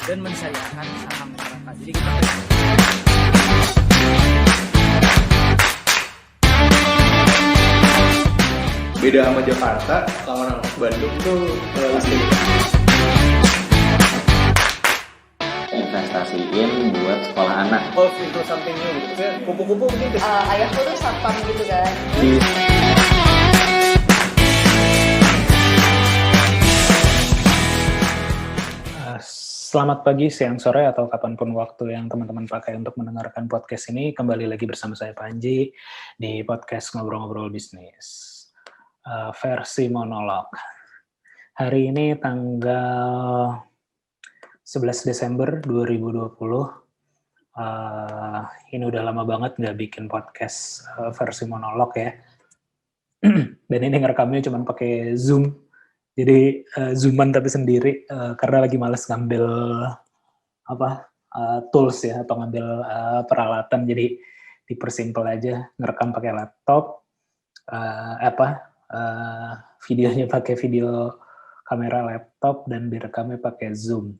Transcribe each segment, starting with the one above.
dan mensyariahkan saham masyarakat. Jadi kita beda sama Jakarta, orang Bandung tuh investasiin buat sekolah anak. golf itu something new gitu. Maksudnya kupu-kupu mungkin Ayahku tuh satpam gitu kan. Selamat pagi, siang, sore, atau kapanpun waktu yang teman-teman pakai untuk mendengarkan podcast ini. Kembali lagi bersama saya Panji di podcast Ngobrol-Ngobrol Bisnis. Versi monolog. Hari ini tanggal 11 Desember 2020. Ini udah lama banget nggak bikin podcast versi monolog ya. Dan ini ngerekamnya cuma pakai Zoom. Jadi zooman tapi sendiri karena lagi males ngambil tools ya atau ngambil peralatan, jadi dipersimpel aja ngerekam pakai laptop, videonya pakai video kamera laptop dan direkamnya pakai Zoom.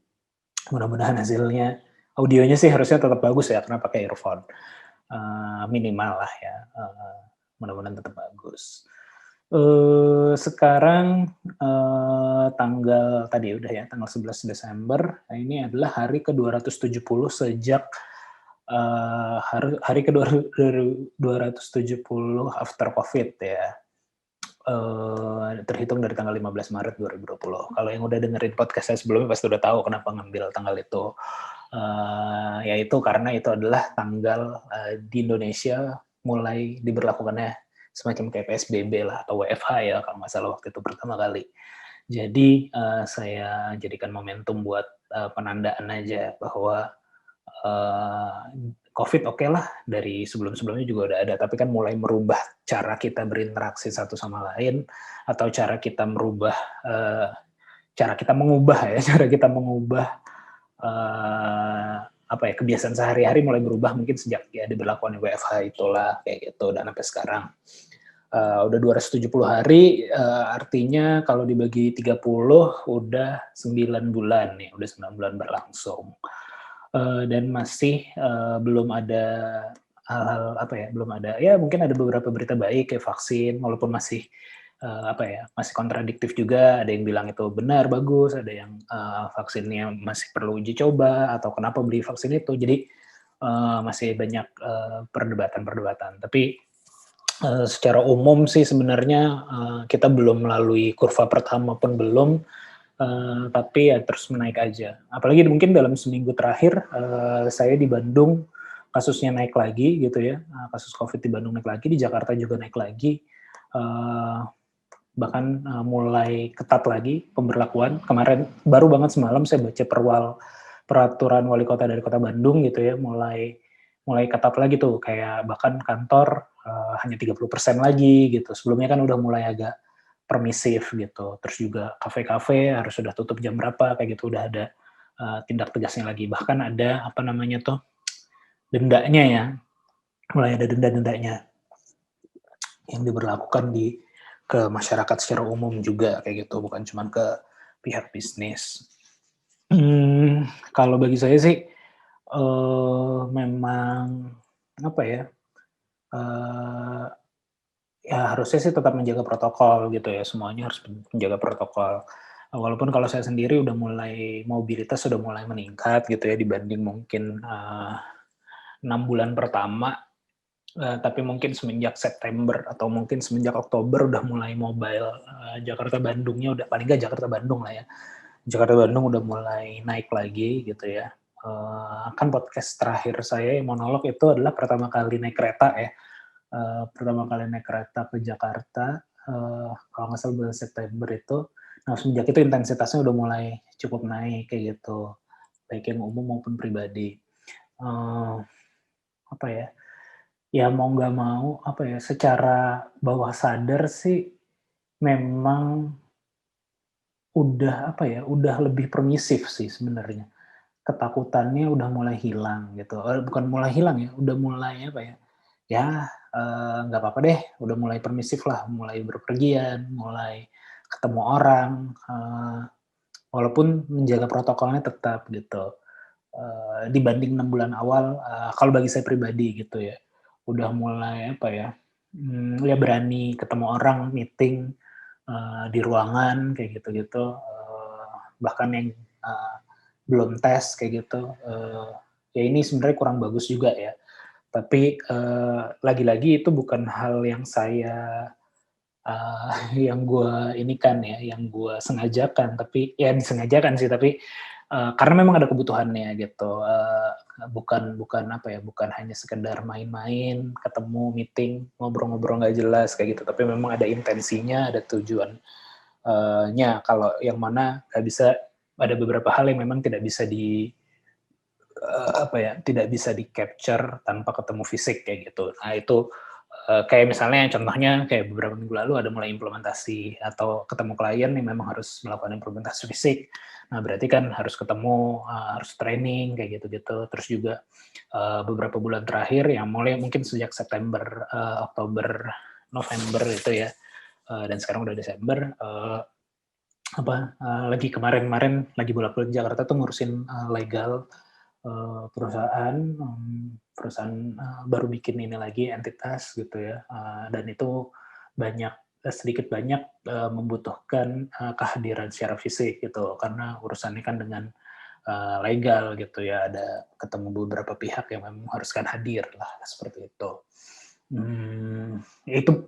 Mudah-mudahan hasilnya audionya sih harusnya tetap bagus ya karena pakai earphone minimal lah ya, mudah-mudahan tetap bagus. Sekarang tanggal 11 Desember. Nah, ini adalah hari ke-270 sejak hari ke-270 after COVID ya. Terhitung dari tanggal 15 Maret 2020. Kalau yang udah dengerin podcast saya sebelumnya pasti udah tahu kenapa ngambil tanggal itu. Yaitu karena itu adalah tanggal di Indonesia mulai diberlakukannya semacam kayak PSBB lah atau WFH ya kalau nggak salah waktu itu pertama kali. Jadi saya jadikan momentum buat penandaan aja bahwa COVID oke lah, dari sebelum-sebelumnya juga udah ada, tapi kan mulai merubah cara kita berinteraksi satu sama lain atau cara kita mengubah kebiasaan sehari-hari mulai berubah mungkin sejak ya diberlakukan WFH itulah kayak gitu, dan sampai sekarang udah 270 hari, artinya kalau dibagi 30 udah 9 bulan nih, udah 9 bulan berlangsung. Dan masih belum ada hal-hal mungkin ada beberapa berita baik kayak vaksin, walaupun masih masih kontradiktif juga, ada yang bilang itu benar bagus, ada yang vaksinnya masih perlu uji coba atau kenapa beli vaksin itu, jadi masih banyak perdebatan, tapi secara umum sih sebenarnya kita belum melalui kurva pertama pun belum, tapi ya terus menaik aja. Apalagi mungkin dalam seminggu terakhir saya di Bandung kasusnya naik lagi gitu ya, kasus COVID di Bandung naik lagi, di Jakarta juga naik lagi, bahkan mulai ketat lagi pemberlakuan. Kemarin baru banget semalam saya baca peraturan wali kota dari kota Bandung gitu ya, mulai ketat lagi tuh, kayak bahkan kantor hanya 30% lagi gitu. Sebelumnya kan udah mulai agak permisif gitu. Terus juga kafe-kafe harus sudah tutup jam berapa kayak gitu, udah ada tindak tegasnya lagi. Bahkan ada dendanya ya. Mulai ada denda-dendanya yang diberlakukan ke masyarakat secara umum juga kayak gitu, bukan cuma ke pihak bisnis. Kalau bagi saya sih memang ya harusnya sih tetap menjaga protokol gitu ya, semuanya harus menjaga protokol. Walaupun kalau saya sendiri udah mulai mobilitas sudah mulai meningkat gitu ya dibanding mungkin 6 bulan pertama, tapi mungkin semenjak September atau mungkin semenjak Oktober udah mulai mobile Jakarta Bandungnya udah paling nggak Jakarta Bandung lah ya. Jakarta Bandung udah mulai naik lagi gitu ya. Kan podcast terakhir saya yang monolog itu adalah pertama kali naik kereta ya. Pertama kali naik kereta ke Jakarta, kalau nggak salah bulan September itu. Nah, semenjak itu intensitasnya udah mulai cukup naik kayak gitu, baik yang umum maupun pribadi. Ya mau nggak mau secara bawah sadar sih memang udah lebih permisif sih sebenarnya. Ketakutannya udah mulai hilang gitu. Bukan mulai hilang ya, udah mulai nggak apa-apa deh, udah mulai permisif lah, mulai berpergian, mulai ketemu orang, walaupun menjaga protokolnya tetap gitu. Dibanding 6 bulan awal, kalau bagi saya pribadi gitu ya, udah mulai apa ya, ya berani ketemu orang, meeting di ruangan kayak gitu-gitu, bahkan yang belum tes kayak gitu, ya ini sebenarnya kurang bagus juga ya. Tapi lagi-lagi itu bukan hal yang saya yang gue ini kan ya, yang gue sengajakan, tapi ya disengajakan sih, tapi karena memang ada kebutuhannya gitu, bukan apa ya, bukan hanya sekedar main-main, ketemu, meeting, ngobrol-ngobrol nggak jelas kayak gitu, tapi memang ada intensinya, ada tujuan nya. Kalau yang mana nggak bisa, ada beberapa hal yang memang tidak bisa apa ya, tidak bisa di capture tanpa ketemu fisik kayak gitu. Nah itu kayak misalnya contohnya kayak beberapa minggu lalu ada mulai implementasi atau ketemu klien yang memang harus melakukan implementasi fisik. Nah berarti kan harus ketemu, harus training kayak gitu-gitu. Terus juga beberapa bulan terakhir yang mulai mungkin sejak September, Oktober, November itu ya, dan sekarang udah Desember, lagi kemarin lagi bolak-balik Jakarta tuh ngurusin legal perusahaan baru bikin ini lagi entitas gitu ya, dan itu sedikit banyak membutuhkan kehadiran secara fisik gitu, karena urusannya kan dengan legal gitu ya, ada ketemu beberapa pihak yang memang haruskan hadir lah seperti itu.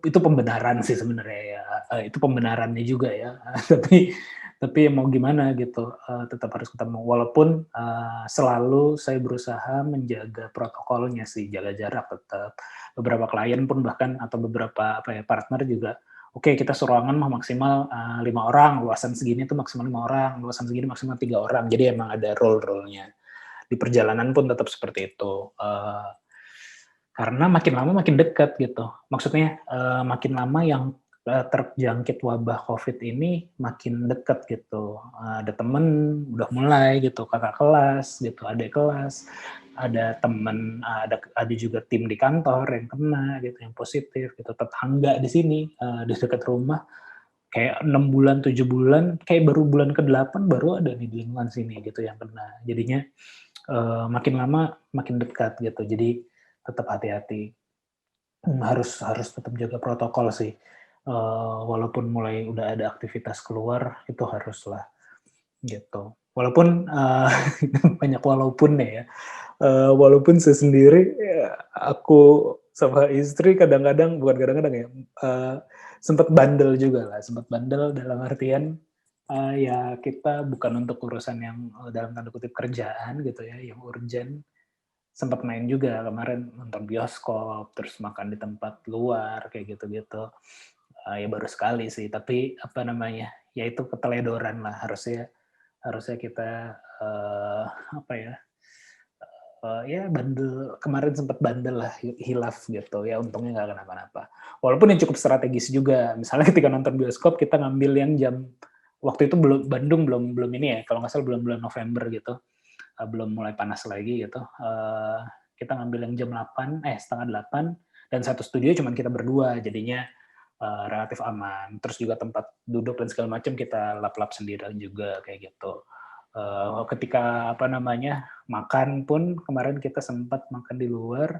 Itu pembenaran sih sebenarnya ya, itu pembenarannya juga ya, tapi mau gimana gitu, tetap harus ketemu. Walaupun selalu saya berusaha menjaga protokolnya sih, jaga jarak tetap. Beberapa klien pun bahkan atau beberapa partner juga, oke kita seruangan mah maksimal 5 orang, luasan segini tuh maksimal 5 orang, luasan segini maksimal 3 orang. Jadi emang ada rule-rule-nya. Di perjalanan pun tetap seperti itu. Karena makin lama makin dekat gitu. Maksudnya makin lama yang terjangkit wabah COVID ini makin dekat gitu. Ada temen udah mulai gitu, kakak kelas gitu, adik kelas, ada temen, ada juga tim di kantor yang kena gitu, yang positif gitu. Tetangga di sini di dekat rumah kayak 6 bulan, 7 bulan, kayak baru bulan ke-8 baru ada di lingkungan sini gitu yang kena. Jadinya makin lama makin dekat gitu. Jadi tetap hati-hati. Harus tetap jaga protokol sih. Walaupun mulai udah ada aktivitas keluar, itu haruslah gitu. Walaupun banyak walaupun ya. Walaupun saya sendiri, aku sama istri kadang-kadang, bukan kadang-kadang ya, sempat bandel juga lah. Sempat bandel dalam artian ya kita bukan untuk urusan yang dalam tanda kutip kerjaan gitu ya, yang urgent. Sempat main juga kemarin, nonton bioskop, terus makan di tempat luar, kayak gitu-gitu. Ya baru sekali sih, tapi apa namanya, ya itu keteledoran lah. Harusnya kita ya bandel, kemarin sempat bandel lah, hilaf gitu. Ya untungnya nggak kenapa-napa. Walaupun yang cukup strategis juga. Misalnya ketika nonton bioskop, kita ngambil yang waktu itu Bandung belum ini ya, kalau nggak salah belum bulan November gitu. Belum mulai panas lagi gitu, kita ngambil yang jam 8, setengah 8, dan satu studio cuman kita berdua, jadinya relatif aman. Terus juga tempat duduk dan segala macam kita lap-lap sendirian juga kayak gitu. Ketika makan pun kemarin kita sempat makan di luar,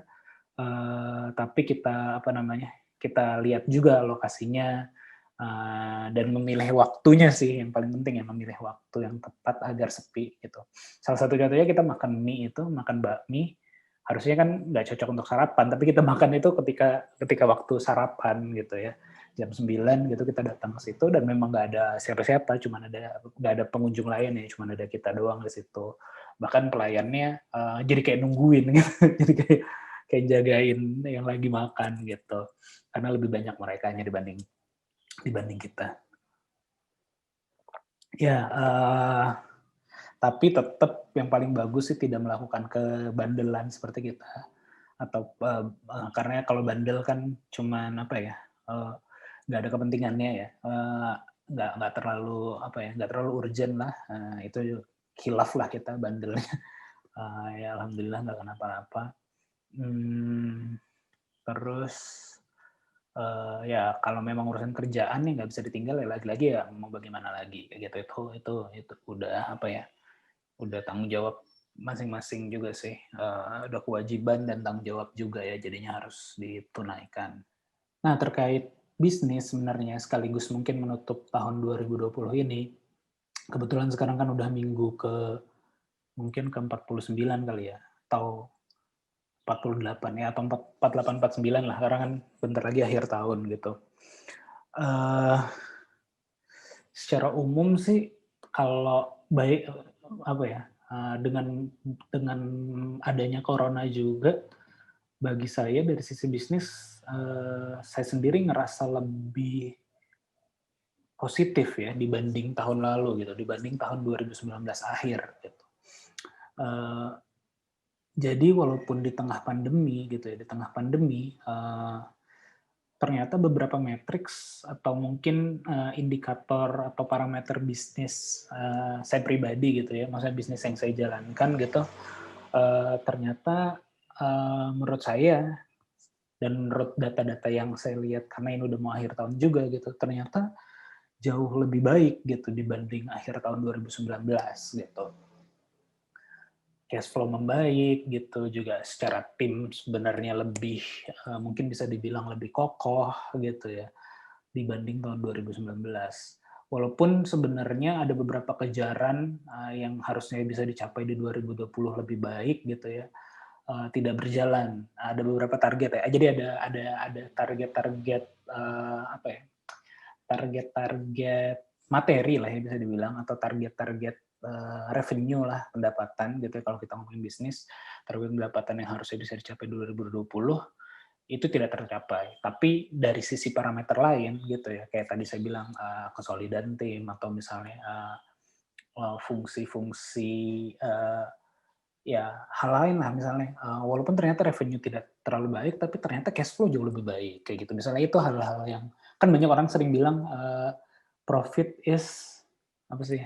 tapi kita lihat juga lokasinya, dan memilih waktunya sih yang paling penting ya, memilih waktu yang tepat agar sepi gitu. Salah satu contohnya kita makan bakmi, harusnya kan nggak cocok untuk sarapan, tapi kita makan itu ketika waktu sarapan gitu ya, jam 9 gitu kita datang ke situ, dan memang nggak ada siapa-siapa, nggak ada pengunjung lain ya, cuma ada kita doang di situ. Bahkan pelayannya jadi kayak nungguin gitu, jadi kayak jagain yang lagi makan gitu, karena lebih banyak merekanya dibanding kita. Ya, tapi tetap yang paling bagus sih tidak melakukan kebandelan seperti kita. Atau karena kalau bandel kan cuman nggak ada kepentingannya ya, nggak terlalu urgent lah. Itu khilaf lah kita bandelnya. Ya alhamdulillah nggak kenapa-napa. Terus Ya kalau memang urusan kerjaan nih nggak bisa ditinggal, ya lagi-lagi ya mau bagaimana lagi kayak gitu. Itu udah apa ya, udah tanggung jawab masing-masing juga sih. Udah kewajiban dan tanggung jawab juga ya, jadinya harus ditunaikan. Nah, terkait bisnis sebenarnya sekaligus mungkin menutup tahun 2020 ini, kebetulan sekarang kan udah minggu mungkin ke 49 kali ya, atau 48 ya, atau 48, 49 lah, karena kan bentar lagi akhir tahun gitu. Eh, Secara umum sih kalau baik apa ya, dengan adanya corona juga, bagi saya dari sisi bisnis, saya sendiri ngerasa lebih positif ya dibanding tahun lalu gitu, dibanding tahun 2019 akhir gitu. Eh, jadi walaupun di tengah pandemi gitu ya, di tengah pandemi ternyata beberapa matriks atau mungkin indikator atau parameter bisnis saya pribadi gitu ya, maksudnya bisnis yang saya jalankan gitu, ternyata menurut saya dan menurut data-data yang saya lihat, karena ini udah mau akhir tahun juga gitu, ternyata jauh lebih baik gitu dibanding akhir tahun 2019 gitu. Cash flow membaik gitu, juga secara tim sebenarnya lebih mungkin bisa dibilang lebih kokoh gitu ya dibanding tahun 2019. Walaupun sebenarnya ada beberapa kejaran yang harusnya bisa dicapai di 2020 lebih baik gitu ya, tidak berjalan. Ada beberapa target ya. Jadi ada target-target apa ya? Target-target materi lah ya bisa dibilang, atau target-target revenue lah, pendapatan gitu ya, kalau kita ngomongin bisnis, target pendapatan yang harusnya bisa dicapai 2020 itu tidak tercapai. Tapi dari sisi parameter lain gitu ya, kayak tadi saya bilang kesolidan tim, atau misalnya fungsi-fungsi ya hal lain lah, misalnya walaupun ternyata revenue tidak terlalu baik, tapi ternyata cash flow jauh lebih baik kayak gitu. Misalnya itu hal-hal yang kan banyak orang sering bilang profit is apa sih?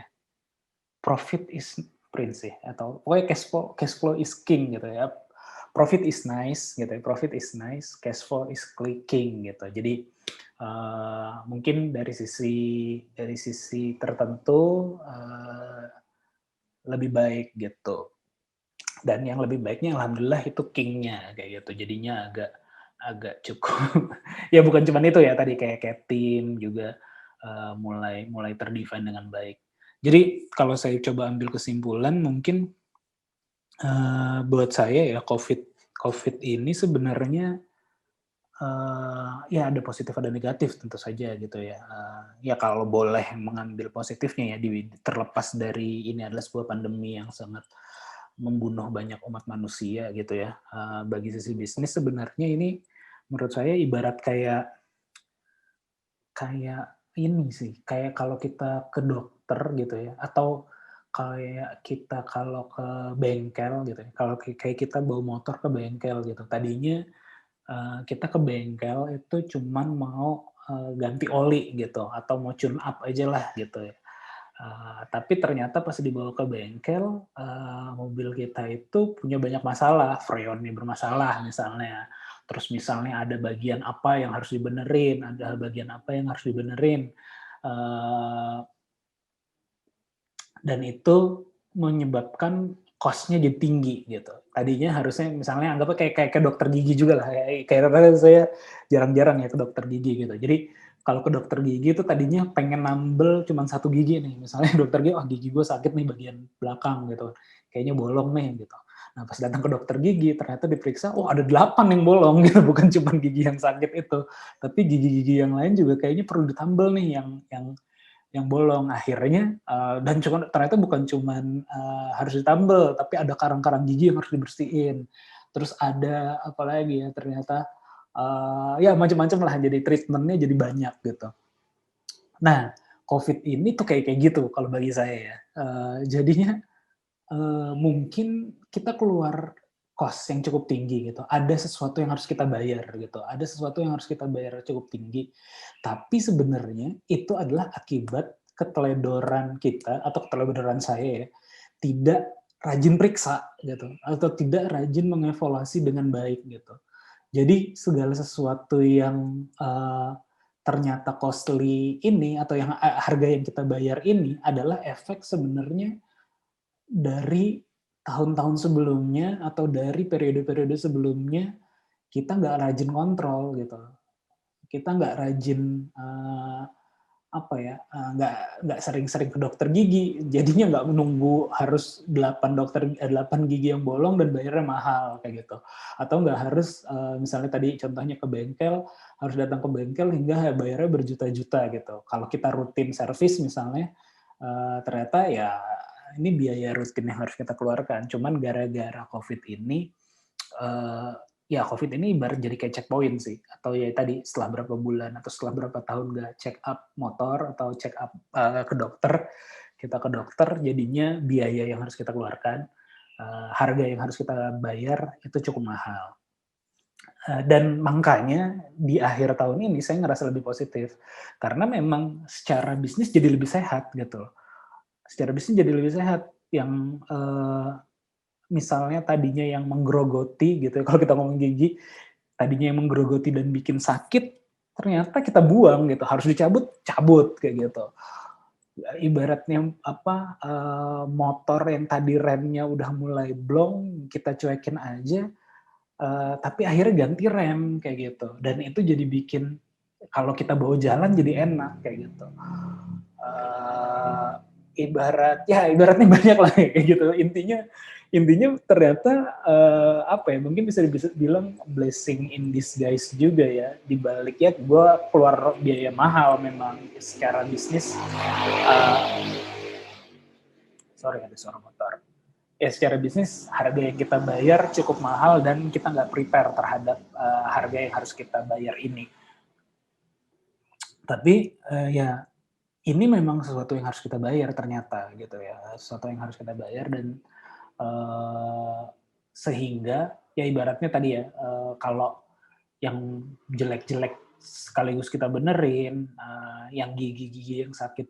Profit is prince ya, atau pokoknya cash flow is king gitu ya. Profit is nice gitu ya. Profit is nice, cash flow is king gitu. Jadi mungkin dari sisi tertentu lebih baik gitu. Dan yang lebih baiknya alhamdulillah itu king-nya kayak gitu. Jadinya agak cukup. Ya bukan cuma itu ya, tadi kayak tim juga mulai terdefine dengan baik. Jadi kalau saya coba ambil kesimpulan, mungkin buat saya ya COVID ini sebenarnya ya ada positif ada negatif tentu saja gitu ya. Ya kalau boleh mengambil positifnya ya, terlepas dari ini adalah sebuah pandemi yang sangat membunuh banyak umat manusia gitu ya. Bagi sisi bisnis sebenarnya ini menurut saya ibarat kayak ini sih, kayak kalau kita ke dokter gitu ya, atau kayak kita kalau ke bengkel gitu ya, kalau kayak kita bawa motor ke bengkel gitu, tadinya kita ke bengkel itu cuman mau ganti oli gitu, atau mau tune up aja lah gitu ya. Tapi ternyata pas dibawa ke bengkel, mobil kita itu punya banyak masalah, freonnya bermasalah misalnya, terus misalnya ada bagian apa yang harus dibenerin, ada bagian apa yang harus dibenerin, dan itu menyebabkan cost-nya jadi tinggi gitu. Tadinya harusnya misalnya anggapnya kayak ke dokter gigi juga lah, kayak saya jarang-jarang ya ke dokter gigi gitu. Jadi kalau ke dokter gigi itu tadinya pengen nambel cuma 1 gigi nih, misalnya dokter gigi, oh gigi gue sakit nih bagian belakang gitu, kayaknya bolong nih gitu. Nah pas datang ke dokter gigi ternyata diperiksa, oh ada 8 yang bolong gitu, bukan cuma gigi yang sakit itu, tapi gigi-gigi yang lain juga kayaknya perlu ditambel nih yang bolong. Akhirnya dan ternyata bukan cuman harus ditambel, tapi ada karang-karang gigi yang harus dibersihin. Terus ada apa lagi ya, ternyata ya macam-macam lah, jadi treatmentnya jadi banyak gitu. Nah, COVID ini tuh kayak gitu kalau bagi saya ya. Jadinya mungkin kita keluar cost yang cukup tinggi gitu. Ada sesuatu yang harus kita bayar gitu. Ada sesuatu yang harus kita bayar cukup tinggi. Tapi sebenarnya itu adalah akibat keteledoran kita, atau keteledoran saya ya, tidak rajin periksa gitu, atau tidak rajin mengevaluasi dengan baik gitu. Jadi segala sesuatu yang ternyata costly ini atau yang harga yang kita bayar ini adalah efek sebenarnya dari tahun-tahun sebelumnya atau dari periode-periode sebelumnya kita nggak rajin kontrol gitu. Kita nggak rajin nggak sering-sering ke dokter gigi, jadinya nggak menunggu harus 8 gigi yang bolong dan bayarnya mahal kayak gitu. Atau nggak harus misalnya tadi contohnya ke bengkel, harus datang ke bengkel hingga bayarnya berjuta-juta gitu. Kalau kita rutin servis misalnya, ternyata ya ini biaya rutin yang harus kita keluarkan. Cuman gara-gara COVID ini, ya COVID ini ibarat jadi kayak checkpoint sih, atau ya tadi setelah berapa bulan atau setelah berapa tahun nggak check up motor atau check up ke dokter, kita ke dokter jadinya biaya yang harus kita keluarkan, harga yang harus kita bayar itu cukup mahal. Dan makanya di akhir tahun ini saya ngerasa lebih positif karena memang secara bisnis jadi lebih sehat gitu. Secara bisnis jadi lebih sehat yang misalnya tadinya yang menggerogoti gitu ya, kalau kita ngomong gigi, tadinya yang menggerogoti dan bikin sakit, ternyata kita buang gitu, harus dicabut, cabut kayak gitu. Ibaratnya motor yang tadi remnya udah mulai blong, kita cuekin aja, tapi akhirnya ganti rem kayak gitu. Dan itu jadi bikin kalau kita bawa jalan jadi enak kayak gitu. Ibaratnya banyak lah kayak gitu. Intinya ternyata mungkin bisa bilang blessing in disguise juga ya, di balik ya gue keluar biaya mahal memang secara bisnis. Sorry ada suara motor. Ya secara bisnis harga yang kita bayar cukup mahal dan kita nggak prepare terhadap harga yang harus kita bayar ini. Tapi ya ini memang sesuatu yang harus kita bayar ternyata gitu ya, sesuatu yang harus kita bayar dan sehingga ya ibaratnya tadi ya kalau yang jelek-jelek sekaligus kita benerin, yang gigi-gigi yang sakit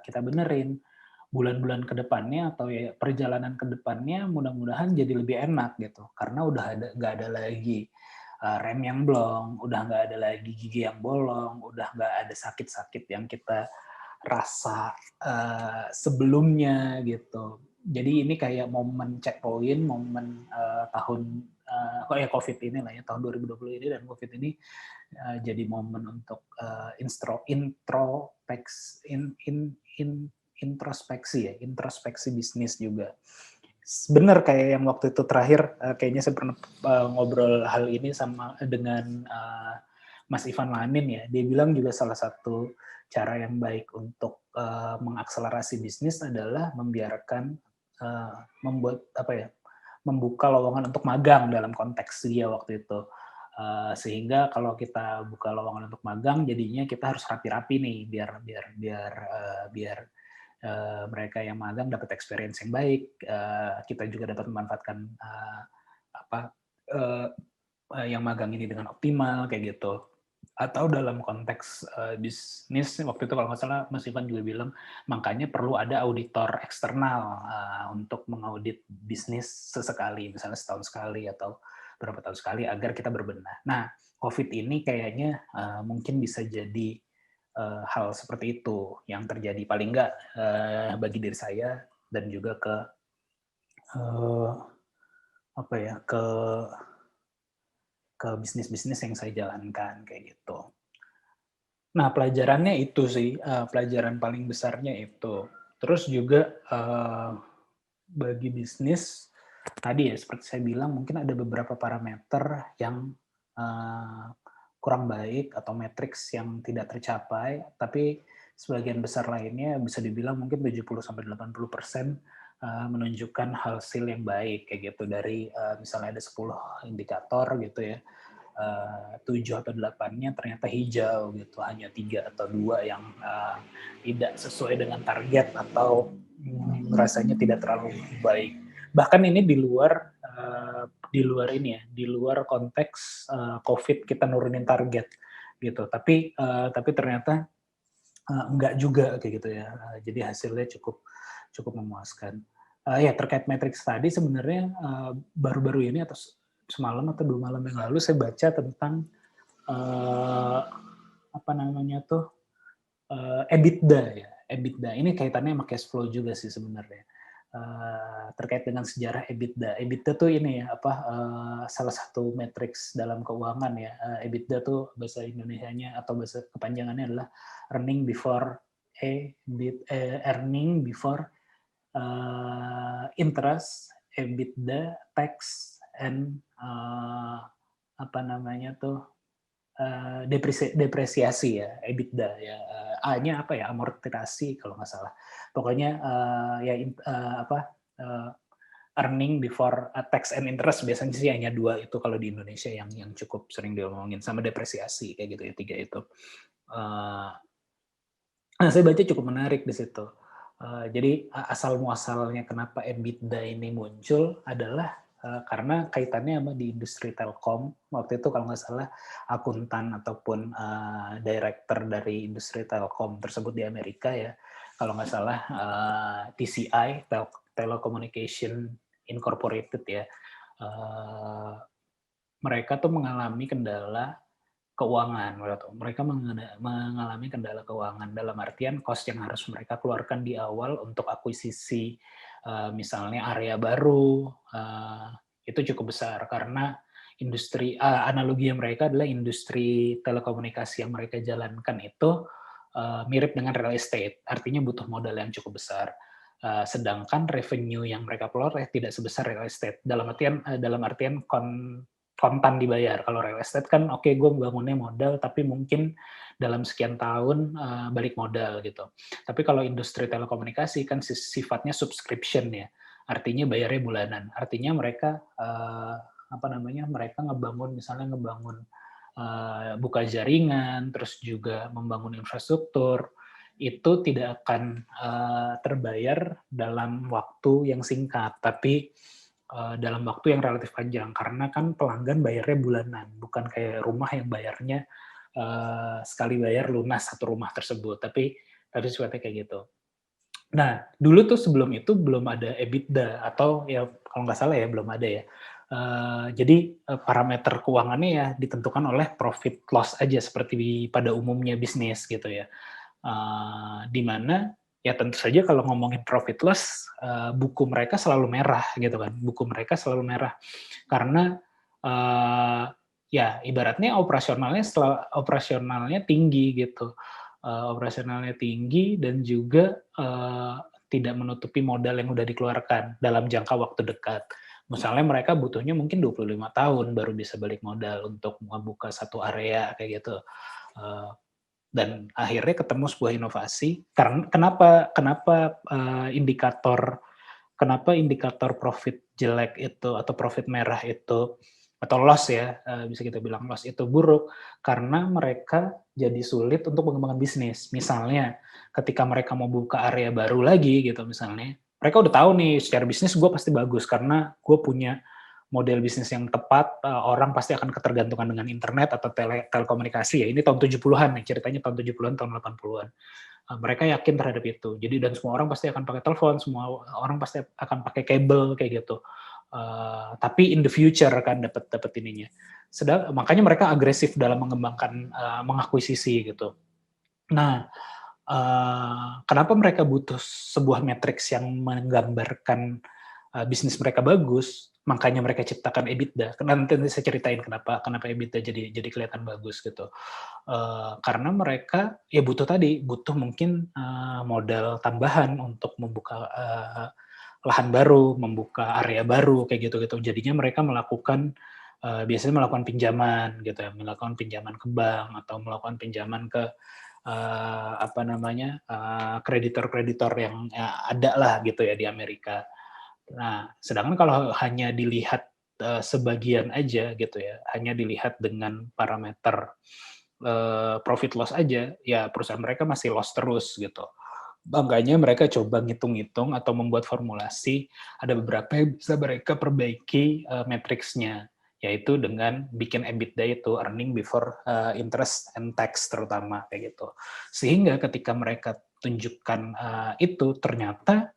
kita benerin, bulan-bulan ke depannya atau ya perjalanan ke depannya mudah-mudahan jadi lebih enak gitu karena udah nggak ada lagi rem yang blong, udah nggak ada lagi gigi yang bolong, udah nggak ada sakit-sakit yang kita rasa sebelumnya gitu. Jadi ini kayak momen checkpoint, momen tahun COVID ini lah ya, tahun 2020 ini dan COVID ini jadi momen untuk introspeksi bisnis juga. Benar kayak yang waktu itu terakhir, kayaknya saya pernah ngobrol hal ini dengan Mas Ivan Lanin ya. Dia bilang juga salah satu cara yang baik untuk mengakselerasi bisnis adalah membuka lowongan untuk magang dalam konteks dia waktu itu. Sehingga kalau kita buka lowongan untuk magang, jadinya kita harus rapi-rapi nih biar mereka yang magang dapat experience yang baik, kita juga dapat memanfaatkan yang magang ini dengan optimal kayak gitu. Atau dalam konteks bisnis waktu itu kalau nggak salah Mas Ivan juga bilang makanya perlu ada auditor eksternal untuk mengaudit bisnis sesekali, misalnya setahun sekali atau berapa tahun sekali agar kita berbenah. Nah, COVID ini kayaknya mungkin bisa jadi hal seperti itu yang terjadi paling nggak bagi diri saya dan juga ke bisnis-bisnis yang saya jalankan kayak gitu. Nah, pelajarannya itu sih, pelajaran paling besarnya itu. Terus juga bagi bisnis tadi ya seperti saya bilang mungkin ada beberapa parameter yang kurang baik atau matriks yang tidak tercapai, tapi sebagian besar lainnya bisa dibilang mungkin 70-80% menunjukkan hasil yang baik kayak gitu dari misalnya ada 10 indikator gitu ya. 7 atau 8-nya ternyata hijau gitu, hanya 3 atau 2 yang tidak sesuai dengan target atau rasanya tidak terlalu baik. Bahkan ini di luar konteks COVID kita nurunin target gitu. Tapi ternyata enggak juga kayak gitu ya. Jadi hasilnya cukup memuaskan. Ya terkait matriks tadi sebenarnya baru-baru ini atau semalam atau 2 malam yang lalu saya baca tentang EBITDA ya. EBITDA ini kaitannya sama cash flow juga sih sebenarnya. Terkait dengan sejarah EBITDA. EBITDA tuh ini ya salah satu matriks dalam keuangan ya. EBITDA tuh bahasa Indonesianya atau bahasa kepanjangannya adalah earning before interest, EBITDA, tax, and depresiasi ya, EBITDA ya. A-nya apa ya, amortisasi kalau nggak salah. Pokoknya earning before tax and interest biasanya sih hanya 2 itu kalau di Indonesia yang cukup sering diomongin, sama depresiasi kayak gitu ya, 3 itu. Nah, saya baca cukup menarik di situ. Jadi asal muasalnya kenapa EBITDA ini muncul adalah karena kaitannya sama di industri telkom. Waktu itu kalau nggak salah akuntan ataupun director dari industri telkom tersebut di Amerika ya, kalau nggak salah TCI, Telecommunication Incorporated ya, mereka tuh mengalami kendala keuangan. Mereka mengalami kendala keuangan dalam artian cost yang harus mereka keluarkan di awal untuk akuisisi misalnya area baru itu cukup besar karena industri analogi yang mereka adalah industri telekomunikasi yang mereka jalankan itu mirip dengan real estate, artinya butuh modal yang cukup besar. Sedangkan revenue yang mereka peroleh tidak sebesar real estate. Dalam artian kontan dibayar. Kalau real estate kan oke, gue bangunnya modal tapi mungkin dalam sekian tahun balik modal gitu. Tapi kalau industri telekomunikasi kan sifatnya subscription ya, artinya bayarnya bulanan. Artinya mereka mereka ngebangun buka jaringan, terus juga membangun infrastruktur, itu tidak akan terbayar dalam waktu yang singkat, tapi dalam waktu yang relatif panjang, karena kan pelanggan bayarnya bulanan, bukan kayak rumah yang bayarnya sekali bayar lunas satu rumah tersebut, tapi sifatnya kayak gitu. Nah, dulu tuh sebelum itu belum ada EBITDA, atau ya kalau nggak salah ya belum ada ya. Jadi parameter keuangannya ya ditentukan oleh profit loss aja seperti pada umumnya bisnis gitu ya. Di mana ya tentu saja kalau ngomongin profit loss, buku mereka selalu merah gitu kan. Buku mereka selalu merah karena ya ibaratnya operasionalnya tinggi gitu. Operasionalnya tinggi dan juga tidak menutupi modal yang udah dikeluarkan dalam jangka waktu dekat. Misalnya mereka butuhnya mungkin 25 tahun baru bisa balik modal untuk membuka satu area kayak gitu. Dan akhirnya ketemu sebuah inovasi. Karena kenapa indikator profit jelek itu atau profit merah itu atau loss ya, bisa kita bilang loss itu buruk karena mereka jadi sulit untuk mengembangkan bisnis. Misalnya ketika mereka mau buka area baru lagi gitu misalnya, mereka udah tahu nih secara bisnis gue pasti bagus karena gue punya model bisnis yang tepat, orang pasti akan ketergantungan dengan internet atau telekomunikasi ya. Ini tahun 70-an nih, ceritanya tahun 70-an, tahun 80-an. Mereka yakin terhadap itu. Jadi dan semua orang pasti akan pakai telepon, semua orang pasti akan pakai kabel kayak gitu. Tapi in the future kan dapat ininya. Makanya mereka agresif dalam mengembangkan mengakuisisi gitu. Nah, kenapa mereka butuh sebuah matriks yang menggambarkan bisnis mereka bagus? Makanya mereka ciptakan EBITDA. Nanti saya ceritain kenapa EBITDA jadi kelihatan bagus gitu. Karena mereka ya butuh mungkin modal tambahan untuk membuka lahan baru, membuka area baru kayak gitu. Jadinya mereka biasanya melakukan pinjaman gitu ya, melakukan pinjaman ke bank atau melakukan pinjaman ke kreditor-kreditor yang ada lah gitu ya di Amerika. Nah, sedangkan kalau hanya dilihat sebagian aja gitu ya, hanya dilihat dengan parameter profit loss aja, ya perusahaan mereka masih loss terus gitu. Makanya mereka coba ngitung-ngitung atau membuat formulasi, ada beberapa yang bisa mereka perbaiki matriksnya, yaitu dengan bikin EBITDA itu, earning before interest and tax terutama, kayak gitu. Sehingga ketika mereka tunjukkan itu, ternyata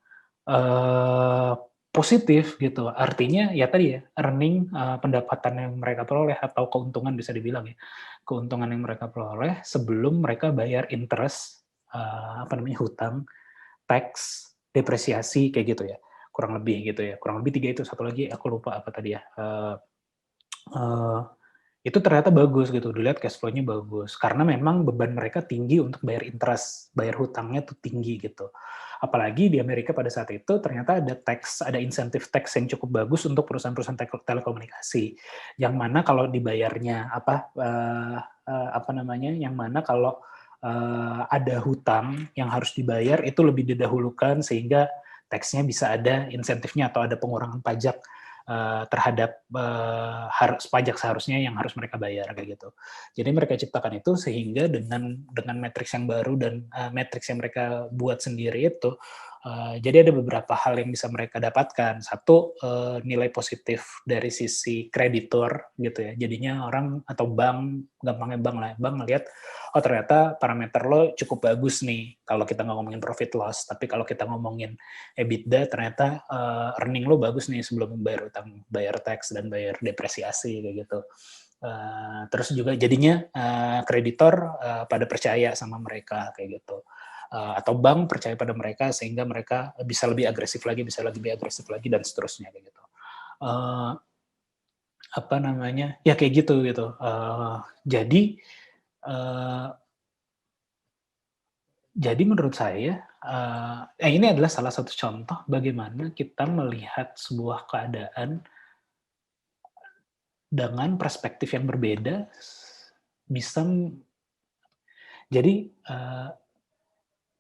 positif gitu. Artinya ya tadi ya, earning, pendapatan yang mereka peroleh atau keuntungan bisa dibilang ya, keuntungan yang mereka peroleh sebelum mereka bayar interest, hutang, tax, depresiasi kayak gitu ya. Kurang lebih gitu ya. Kurang lebih 3 itu, satu lagi aku lupa apa tadi ya. Itu ternyata bagus gitu, dilihat cash flow-nya bagus. Karena memang beban mereka tinggi untuk bayar interest, bayar hutangnya tuh tinggi gitu. Apalagi di Amerika pada saat itu ternyata ada insentif tax yang cukup bagus untuk perusahaan-perusahaan telekomunikasi. Yang mana kalau dibayarnya yang mana kalau ada hutang yang harus dibayar itu lebih didahulukan sehingga tax-nya bisa ada insentifnya atau ada pengurangan pajak terhadap pajak seharusnya yang harus mereka bayar kayak gitu. Jadi mereka ciptakan itu sehingga dengan matriks yang baru dan matriks yang mereka buat sendiri itu, jadi ada beberapa hal yang bisa mereka dapatkan. Satu, nilai positif dari sisi kreditor gitu ya. Jadinya orang atau bank, gampangnya bank ngelihat, oh ternyata parameter lo cukup bagus nih kalau kita nggak ngomongin profit loss, tapi kalau kita ngomongin EBITDA ternyata earning lo bagus nih sebelum bayar utang, bayar tax dan bayar depresiasi kayak gitu. Terus juga jadinya kreditor pada percaya sama mereka kayak gitu. Atau bank percaya pada mereka sehingga mereka bisa lebih agresif lagi dan seterusnya kayak gitu. Ya kayak gitu gitu. Jadi menurut saya ini adalah salah satu contoh bagaimana kita melihat sebuah keadaan dengan perspektif yang berbeda bisa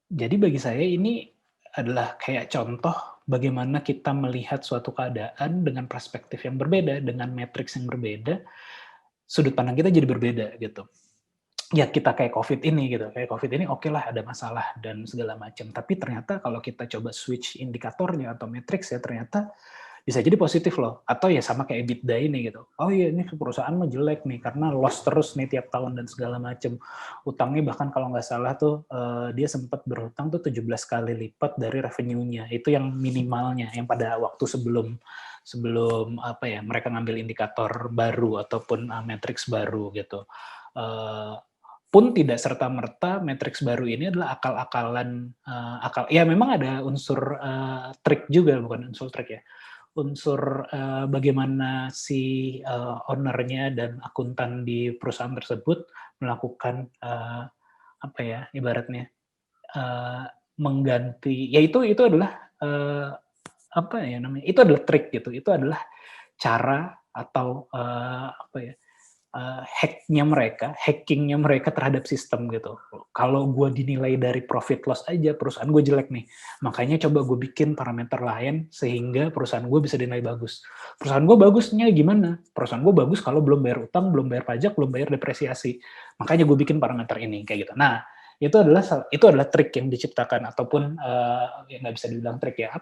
jadi bagi saya ini adalah kayak contoh bagaimana kita melihat suatu keadaan dengan perspektif yang berbeda, dengan matriks yang berbeda, sudut pandang kita jadi berbeda gitu. Ya kita kayak COVID ini gitu, kayak COVID ini oke lah ada masalah dan segala macam, tapi ternyata kalau kita coba switch indikatornya atau matriks ya ternyata bisa jadi positif loh, atau ya sama kayak EBITDA ini gitu. Oh iya ini perusahaan mah jelek nih karena loss terus nih tiap tahun dan segala macam. Utangnya bahkan kalau nggak salah tuh dia sempat berhutang tuh 17 kali lipat dari revenue-nya. Itu yang minimalnya, yang pada waktu sebelum mereka ngambil indikator baru ataupun matriks baru gitu. Pun tidak serta-merta matriks baru ini adalah akal-akalan, ya memang ada unsur trik juga, bukan unsur trik ya, unsur bagaimana si owner-nya dan akuntan di perusahaan tersebut melakukan ibaratnya mengganti, ya itu adalah itu adalah trik gitu, itu adalah cara atau hackingnya mereka terhadap sistem gitu. Kalau gue dinilai dari profit loss aja, perusahaan gue jelek nih. Makanya coba gue bikin parameter lain sehingga perusahaan gue bisa dinilai bagus. Perusahaan gue bagusnya gimana? Perusahaan gue bagus kalau belum bayar utang, belum bayar pajak, belum bayar depresiasi. Makanya gue bikin parameter ini kayak gitu. Nah, itu adalah trik yang diciptakan ataupun yang nggak bisa dibilang trik ya,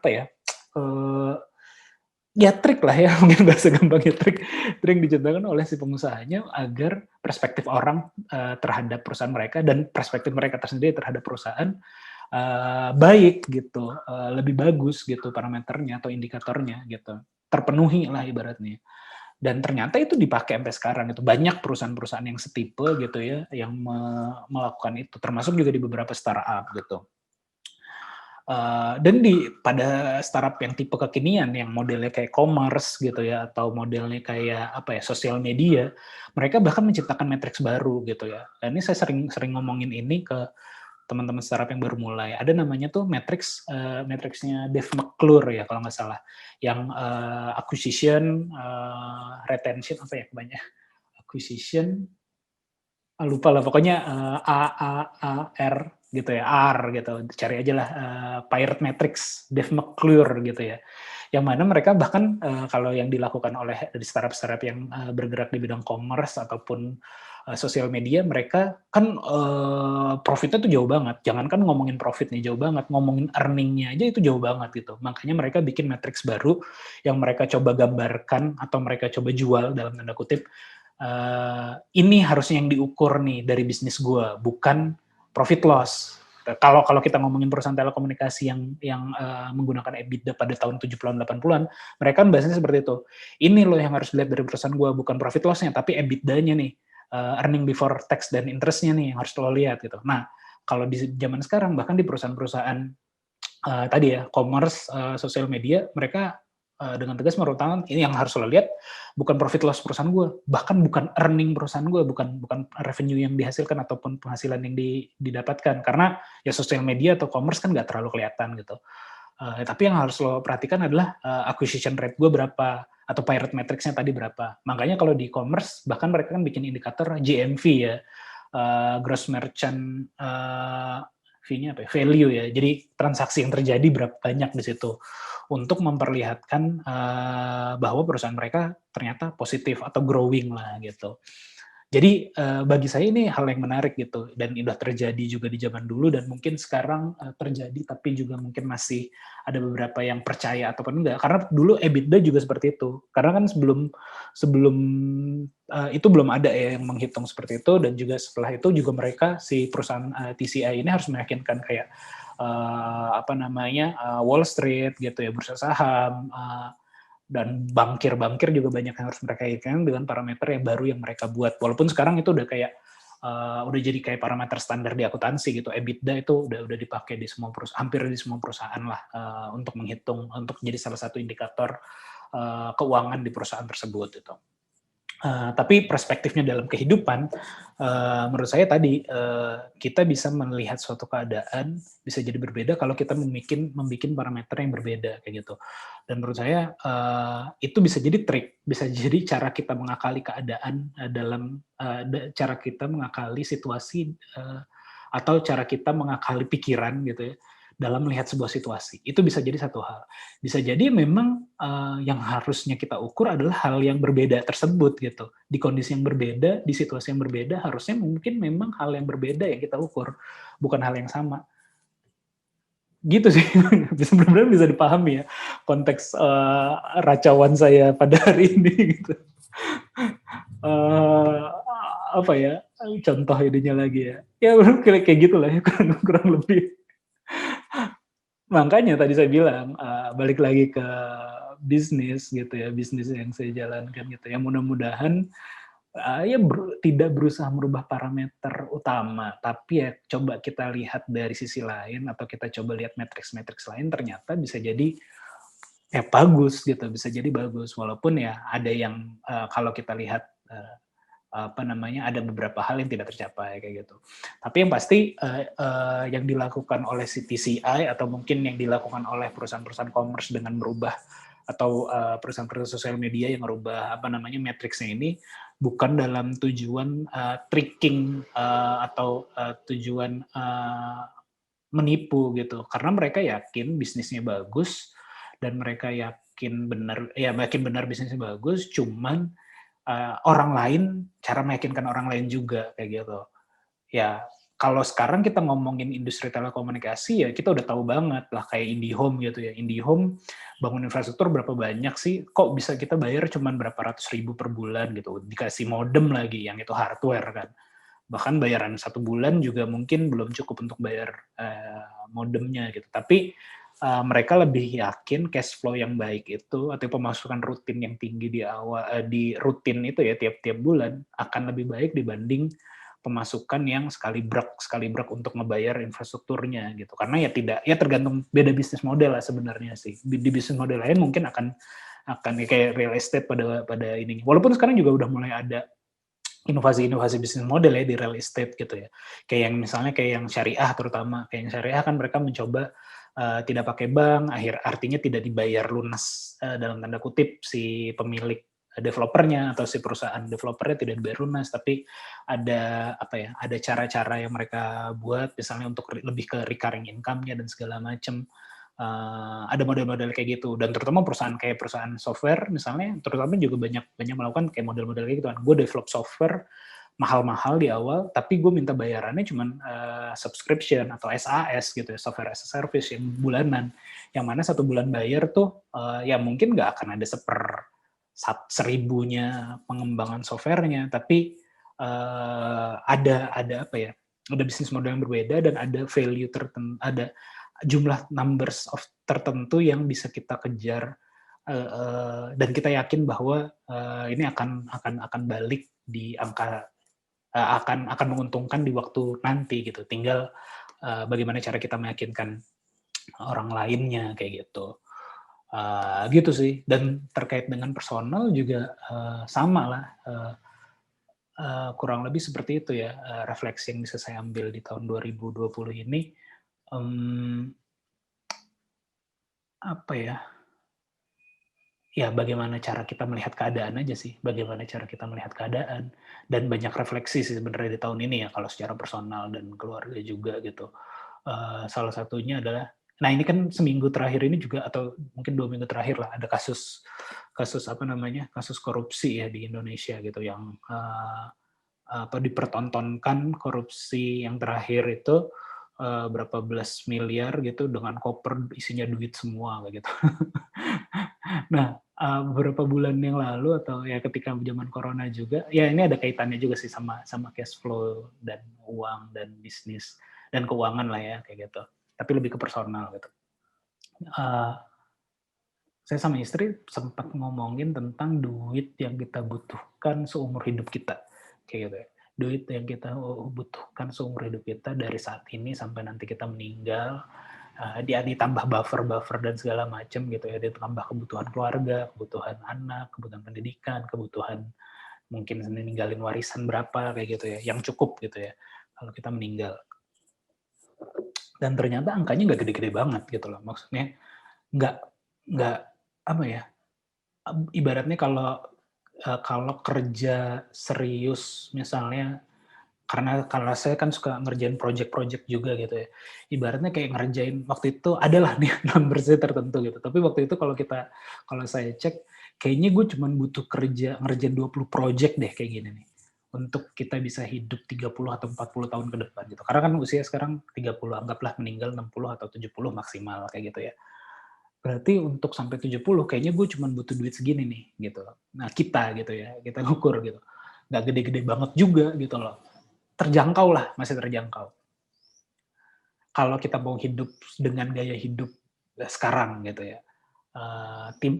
ya trik lah ya, mungkin bahasa gampangnya trik diciptakan oleh si pengusahanya agar perspektif orang terhadap perusahaan mereka dan perspektif mereka tersendiri terhadap perusahaan baik gitu, lebih bagus gitu parameternya atau indikatornya gitu, terpenuhi lah ibaratnya. Dan ternyata itu dipakai sampai sekarang itu banyak perusahaan-perusahaan yang setipe gitu ya yang melakukan itu, termasuk juga di beberapa startup gitu. Dan pada startup yang tipe kekinian yang modelnya kayak commerce gitu ya atau modelnya kayak sosial media, mereka bahkan menciptakan matriks baru gitu ya. Dan ini saya sering ngomongin ini ke teman-teman startup yang baru mulai. Ada namanya tuh matriksnya Dave McClure ya kalau nggak salah, yang acquisition, retention acquisition, lupa lah pokoknya AAAR gitu ya, R gitu, cari aja lah Pirate Matrix, Dave McClure gitu ya, yang mana mereka bahkan kalau yang dilakukan oleh startup-startup yang bergerak di bidang commerce ataupun sosial media, mereka kan profitnya tuh jauh banget, jangankan ngomongin profitnya jauh banget, ngomongin earningnya aja itu jauh banget gitu, makanya mereka bikin matrix baru yang mereka coba gambarkan atau mereka coba jual dalam tanda kutip, ini harusnya yang diukur nih dari bisnis gue, bukan profit loss. Kalau kita ngomongin perusahaan telekomunikasi yang menggunakan EBITDA pada tahun 70-an 80-an, mereka kan bahasanya seperti itu. Ini loh yang harus dilihat dari perusahaan gue, bukan profit loss-nya, tapi EBITDA-nya nih, earning before tax dan interest-nya nih yang harus lo lihat gitu. Nah, kalau di zaman sekarang bahkan di perusahaan-perusahaan tadi ya, commerce, sosial media, mereka dengan tegas menyatakan ini yang harus lo lihat bukan profit loss perusahaan gue, bahkan bukan earning perusahaan gue, bukan revenue yang dihasilkan ataupun penghasilan yang didapatkan, karena ya sosial media atau commerce kan nggak terlalu kelihatan gitu. Tapi yang harus lo perhatikan adalah acquisition rate gue berapa, atau pirate metrics-nya tadi berapa. Makanya kalau di e-commerce bahkan mereka kan bikin indikator GMV ya, gross merchant fee-nya apa ya? Value ya. Jadi transaksi yang terjadi berapa banyak di situ untuk memperlihatkan bahwa perusahaan mereka ternyata positif atau growing lah gitu. Jadi bagi saya ini hal yang menarik gitu, dan sudah terjadi juga di zaman dulu dan mungkin sekarang terjadi, tapi juga mungkin masih ada beberapa yang percaya ataupun enggak. Karena dulu EBITDA juga seperti itu. Karena kan sebelum itu belum ada ya yang menghitung seperti itu, dan juga setelah itu juga mereka si perusahaan TCI ini harus meyakinkan kayak Wall Street gitu ya, bursa saham, dan bankir juga banyak yang harus mereka kaitkan dengan parameter yang baru yang mereka buat. Walaupun sekarang itu udah kayak udah jadi kayak parameter standar di akuntansi gitu. EBITDA itu udah dipakai di semua perusahaan, hampir di semua perusahaan lah, untuk menghitung, untuk jadi salah satu indikator keuangan di perusahaan tersebut gitu. Tapi perspektifnya dalam kehidupan, menurut saya tadi kita bisa melihat suatu keadaan bisa jadi berbeda kalau kita membuat parameter yang berbeda kayak gitu. Dan menurut saya itu bisa jadi trik, bisa jadi cara kita mengakali keadaan dalam cara kita mengakali situasi atau cara kita mengakali pikiran gitu ya dalam melihat sebuah situasi. Itu bisa jadi satu hal. Bisa jadi memang yang harusnya kita ukur adalah hal yang berbeda tersebut gitu. Di kondisi yang berbeda, di situasi yang berbeda, harusnya mungkin memang hal yang berbeda yang kita ukur, bukan hal yang sama. Gitu sih, benar-benar bisa dipahami ya konteks racauan saya pada hari ini gitu. Apa ya, contoh idenya lagi ya. Ya kayak gitulah ya, kurang lebih. Makanya tadi saya bilang balik lagi ke bisnis gitu ya, bisnis yang saya jalankan gitu ya, mudah-mudahan tidak berusaha merubah parameter utama, tapi ya coba kita lihat dari sisi lain, atau kita coba lihat matriks-matriks lain, ternyata bisa jadi ya bagus gitu, bisa jadi bagus, walaupun ya ada yang kalau kita lihat ada beberapa hal yang tidak tercapai kayak gitu. Tapi yang pasti yang dilakukan oleh TCI atau mungkin yang dilakukan oleh perusahaan-perusahaan commerce dengan merubah, atau perusahaan-perusahaan sosial media yang merubah matriksnya ini bukan dalam tujuan tricking atau tujuan menipu gitu. Karena mereka yakin bisnisnya bagus dan mereka yakin benar bisnisnya bagus, cuman orang lain, cara meyakinkan orang lain juga kayak gitu. Ya, kalau sekarang kita ngomongin industri telekomunikasi ya kita udah tahu banget lah, kayak IndiHome gitu ya. IndiHome bangun infrastruktur berapa banyak sih? Kok bisa kita bayar cuman berapa ratus ribu per bulan gitu. Dikasih modem lagi yang itu hardware kan. Bahkan bayaran 1 bulan juga mungkin belum cukup untuk bayar modemnya gitu. Tapi mereka lebih yakin cash flow yang baik itu atau pemasukan rutin yang tinggi di rutin itu ya tiap bulan akan lebih baik dibanding pemasukan yang sekali brek untuk ngebayar infrastrukturnya gitu. Karena ya tergantung beda bisnis model lah sebenarnya sih. Di bisnis model lain mungkin akan kayak real estate pada ini. Walaupun sekarang juga udah mulai ada inovasi bisnis model ya di real estate gitu ya. Kayak yang misalnya kayak yang syariah terutama. Kayak yang syariah kan mereka mencoba tidak pakai bank, artinya tidak dibayar lunas dalam tanda kutip si pemilik developernya atau si perusahaan developernya tidak dibayar lunas, tapi ada ada cara-cara yang mereka buat misalnya untuk lebih ke recurring income-nya dan segala macam. Ada model-model kayak gitu, dan terutama perusahaan software misalnya, terutama juga banyak melakukan kayak model-model kayak gitu kan. Gue develop software mahal-mahal di awal, tapi gue minta bayarannya cuman subscription atau SaaS gitu ya, software as a service yang bulanan, yang mana 1 bulan bayar tuh ya mungkin nggak akan ada 1/1000-nya pengembangan softwarenya, tapi ada ada bisnis model yang berbeda dan ada value tertentu, ada jumlah numbers of tertentu yang bisa kita kejar, dan kita yakin bahwa ini akan balik di angka, akan menguntungkan di waktu nanti gitu. Tinggal bagaimana cara kita meyakinkan orang lainnya kayak gitu. Gitu sih. Dan terkait dengan personal juga sama lah. Kurang lebih seperti itu ya, refleksi yang bisa saya ambil di tahun 2020 ini. Apa ya? Ya bagaimana cara kita melihat keadaan aja sih, bagaimana cara kita melihat keadaan, dan banyak refleksi sih sebenarnya di tahun ini ya kalau secara personal dan keluarga juga gitu. Salah satunya adalah, nah ini kan seminggu terakhir ini juga atau mungkin 2 minggu terakhir lah ada kasus kasus korupsi ya di Indonesia gitu yang dipertontonkan korupsi yang terakhir itu berapa belas miliar gitu dengan koper isinya duit semua kayak gitu. Nah, beberapa bulan yang lalu atau ya ketika zaman corona juga, ya ini ada kaitannya juga sih sama cash flow dan uang dan bisnis dan keuangan lah ya kayak gitu. Tapi lebih ke personal gitu. Saya sama istri sempat ngomongin tentang duit yang kita butuhkan seumur hidup kita, kayak gitu ya. Duit yang kita butuhkan seumur hidup kita dari saat ini sampai nanti kita meninggal, ditambah buffer dan segala macam gitu ya, ditambah kebutuhan keluarga, kebutuhan anak, kebutuhan pendidikan, kebutuhan mungkin ninggalin warisan berapa kayak gitu ya, yang cukup gitu ya kalau kita meninggal. Dan ternyata angkanya nggak gede-gede banget gitu loh, maksudnya nggak apa ya, ibaratnya kalau kerja serius misalnya, karena saya kan suka ngerjain project-project juga gitu ya. Ibaratnya kayak ngerjain waktu itu adalah nih numbersnya tertentu gitu. Tapi waktu itu kalau saya cek, kayaknya gue cuma butuh ngerjain 20 project deh kayak gini nih. Untuk kita bisa hidup 30 atau 40 tahun ke depan gitu. Karena kan usia sekarang 30, anggaplah meninggal 60 atau 70 maksimal kayak gitu ya. Berarti untuk sampai 70 kayaknya gue cuma butuh duit segini nih gitu. Nah kita gitu ya, kita ukur gitu. Nggak gede-gede banget juga gitu loh. Terjangkau lah, masih terjangkau. Kalau kita mau hidup dengan gaya hidup sekarang gitu ya,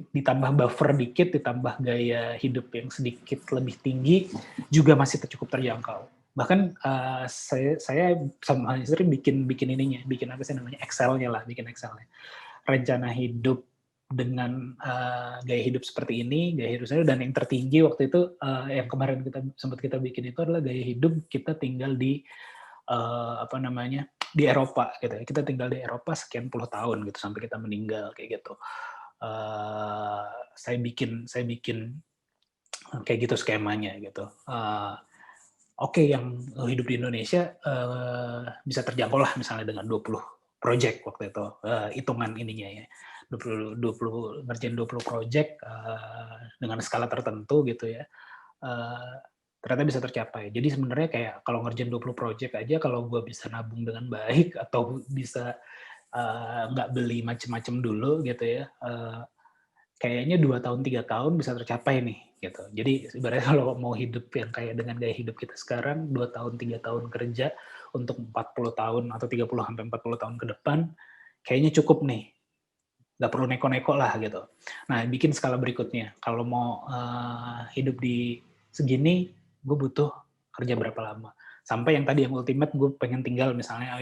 ditambah buffer dikit, ditambah gaya hidup yang sedikit lebih tinggi, juga masih cukup terjangkau. Bahkan saya sama istri bikin ininya, bikin apa sih namanya, Excel-nya lah, bikin Excel-nya. Rencana hidup dengan gaya hidup seperti ini, gaya hidup saya, dan yang tertinggi waktu itu yang kemarin sempat kita bikin itu adalah gaya hidup kita tinggal di di Eropa gitu ya. Kita tinggal di Eropa sekian puluh tahun gitu sampai kita meninggal kayak gitu. Saya bikin kayak gitu skemanya gitu. Oke, yang hidup di Indonesia bisa terjangkau lah misalnya dengan 20 project waktu itu, hitungan ininya ya. 20 ngerjain 20 project dengan skala tertentu gitu ya. Ternyata bisa tercapai. Jadi sebenarnya kayak kalau ngerjain 20 project aja, kalau gue bisa nabung dengan baik atau bisa nggak beli macem-macem dulu gitu ya, kayaknya 2 tahun 3 tahun bisa tercapai nih gitu. Jadi sebenarnya kalau mau hidup yang kayak dengan gaya hidup kita sekarang, 2 tahun 3 tahun kerja untuk 40 tahun atau 30 sampai 40 tahun ke depan, kayaknya cukup nih. Nggak perlu neko-neko lah gitu. Nah, bikin skala berikutnya. Kalau mau hidup di segini, gue butuh kerja berapa lama. Sampai yang tadi yang ultimate, gue pengen tinggal misalnya,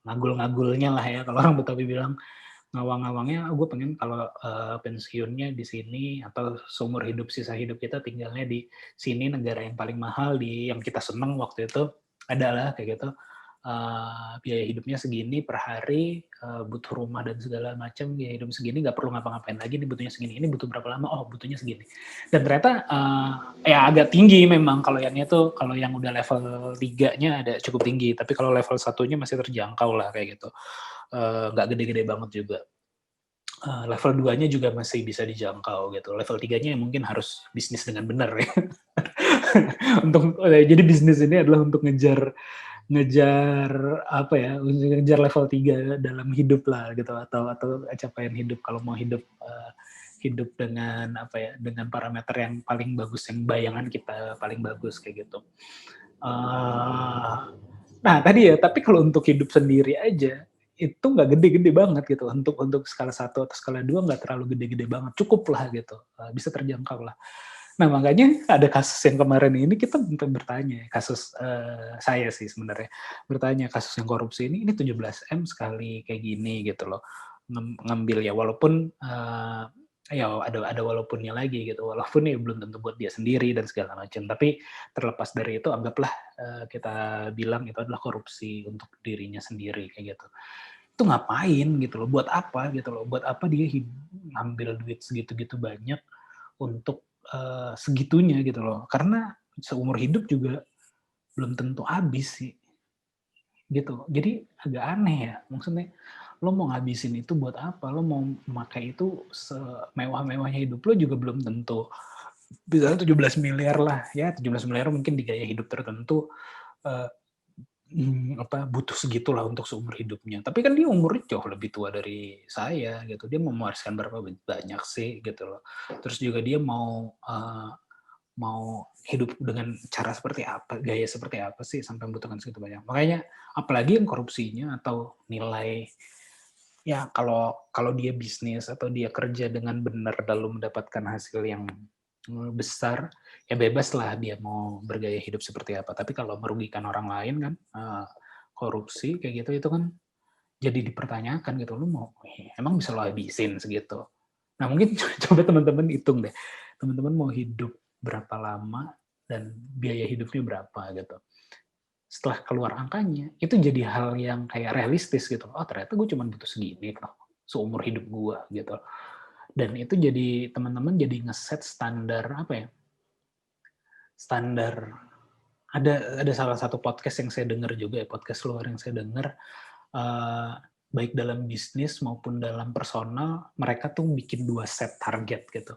ngagul-ngagulnya lah ya. Kalau orang Betawi bilang, ngawang-ngawangnya, gue pengen kalau pensiunnya di sini, atau seumur hidup, sisa hidup kita tinggalnya di sini, negara yang paling mahal, yang kita seneng waktu itu, adalah kayak gitu. Biaya hidupnya segini per hari, butuh rumah dan segala macam, biaya hidup segini, nggak perlu ngapa-ngapain lagi, ini butuhnya segini, ini butuh berapa lama, oh butuhnya segini. Dan ternyata ya agak tinggi memang, kalau yang itu, kalau yang udah level 3-nya ada cukup tinggi, tapi kalau level 1-nya masih terjangkau lah kayak gitu. Nggak gede-gede banget juga. Level 2-nya juga masih bisa dijangkau gitu. Level 3-nya mungkin harus bisnis dengan benar ya. Jadi bisnis ini adalah untuk ngejar level 3 dalam hidup lah gitu, atau capaian hidup kalau mau hidup dengan dengan parameter yang paling bagus, yang bayangan kita paling bagus kayak gitu. Nah tadi ya, tapi kalau untuk hidup sendiri aja itu nggak gede-gede banget gitu. Untuk skala 1 atau skala 2 nggak terlalu gede-gede banget, cukup lah gitu, bisa terjangkau lah. Nah makanya ada kasus yang kemarin ini kita bertanya, kasus saya sih sebenarnya bertanya kasus yang korupsi ini 17M sekali kayak gini gitu loh, ngambil ya walaupun ya ada walaupunnya lagi gitu, walaupun ya belum tentu buat dia sendiri dan segala macam, tapi terlepas dari itu anggaplah kita bilang itu adalah korupsi untuk dirinya sendiri kayak gitu. Itu ngapain gitu loh, buat apa gitu loh, buat apa dia ngambil duit segitu-gitu banyak untuk segitunya gitu loh, karena seumur hidup juga belum tentu habis sih gitu. Jadi agak aneh ya, maksudnya lo mau ngabisin itu buat apa, lo mau memakai itu semewah-mewahnya hidup lo juga belum tentu. Misalnya 17 miliar lah, ya 17 miliar mungkin di gaya hidup tertentu butuh segitulah untuk seumur hidupnya. Tapi kan dia umurnya jauh lebih tua dari saya gitu. Dia mau mewariskan berapa banyak sih gitu loh. Terus juga dia mau hidup dengan cara seperti apa, gaya seperti apa sih sampai membutuhkan segitu banyak. Makanya apalagi yang korupsinya atau nilai ya kalau dia bisnis atau dia kerja dengan benar lalu mendapatkan hasil yang besar, ya bebas lah dia mau bergaya hidup seperti apa. Tapi kalau merugikan orang lain kan, korupsi kayak gitu, itu kan jadi dipertanyakan gitu. Lu mau, emang bisa lo habisin segitu? Nah mungkin coba teman-teman hitung deh. Teman-teman mau hidup berapa lama dan biaya hidupnya berapa gitu. Setelah keluar angkanya, itu jadi hal yang kayak realistis gitu. Oh ternyata gue cuma butuh segini loh, seumur hidup gue gitu. Dan itu jadi teman-teman jadi ngeset standar apa ya? Standar ada salah satu podcast yang saya dengar juga ya, podcast luar yang saya dengar, baik dalam bisnis maupun dalam personal, mereka tuh bikin 2 set target gitu.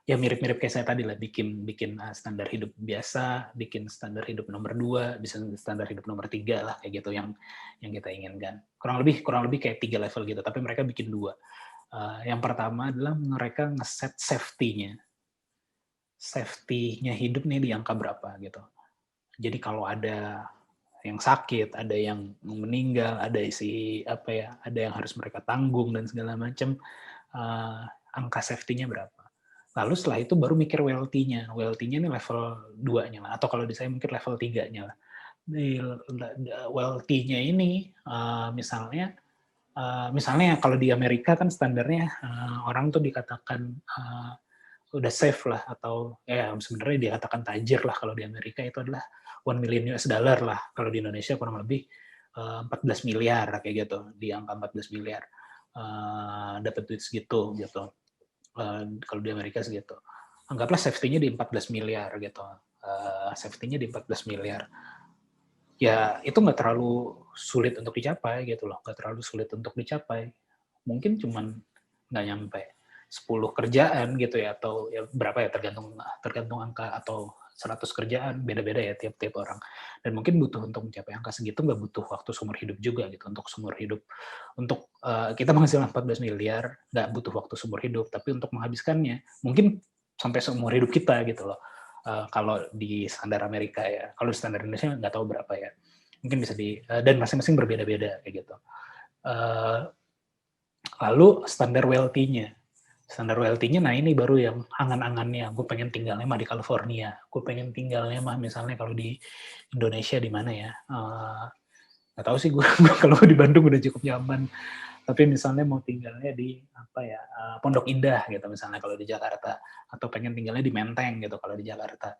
Ya mirip-mirip kayak saya tadi lah, bikin standar hidup biasa, bikin standar hidup nomor 2, bisa standar hidup nomor 3 lah kayak gitu yang kita inginkan. Kurang lebih kayak 3 level gitu, tapi mereka bikin 2. Yang pertama adalah mereka ngeset safety-nya. Safety-nya hidup nih di angka berapa gitu. Jadi kalau ada yang sakit, ada yang meninggal, ada ada yang harus mereka tanggung dan segala macam, angka safety-nya berapa. Lalu setelah itu baru mikir wealthy-nya. Wealthy-nya ini level 2-nya lah, atau kalau di saya mungkin level 3-nya lah. Di wealthy-nya ini misalnya kalau di Amerika kan standarnya orang tuh dikatakan udah safe lah, atau ya sebenarnya dikatakan tajir lah kalau di Amerika itu adalah $1 million lah. Kalau di Indonesia kurang lebih 14 miliar kayak gitu, di angka 14 miliar dapat duit segitu gitu. Kalau di Amerika segitu. Anggaplah safety-nya di 14 miliar gitu. Safety-nya di 14 miliar. Ya itu nggak terlalu sulit untuk dicapai gitu loh, nggak terlalu sulit untuk dicapai. Mungkin cuman nggak nyampe 10 kerjaan gitu ya, atau ya berapa ya, tergantung angka, atau 100 kerjaan, beda-beda ya tiap-tiap orang. Dan mungkin butuh untuk mencapai angka segitu nggak butuh waktu seumur hidup juga gitu, untuk seumur hidup. Untuk kita menghasilkan 14 miliar, nggak butuh waktu seumur hidup, tapi untuk menghabiskannya mungkin sampai seumur hidup kita gitu loh. Kalau di standar Amerika ya, kalau di standar Indonesia nggak tahu berapa ya, mungkin bisa dan masing-masing berbeda-beda kayak gitu. Lalu standar wealthy-nya, nah ini baru yang angan-angannya, gue pengen tinggalnya mah di California, gue pengen tinggalnya mah misalnya kalau di Indonesia di mana ya, nggak tahu sih gue kalau di Bandung udah cukup nyaman. Tapi misalnya mau tinggalnya di Pondok Indah gitu misalnya kalau di Jakarta, atau pengen tinggalnya di Menteng gitu kalau di Jakarta.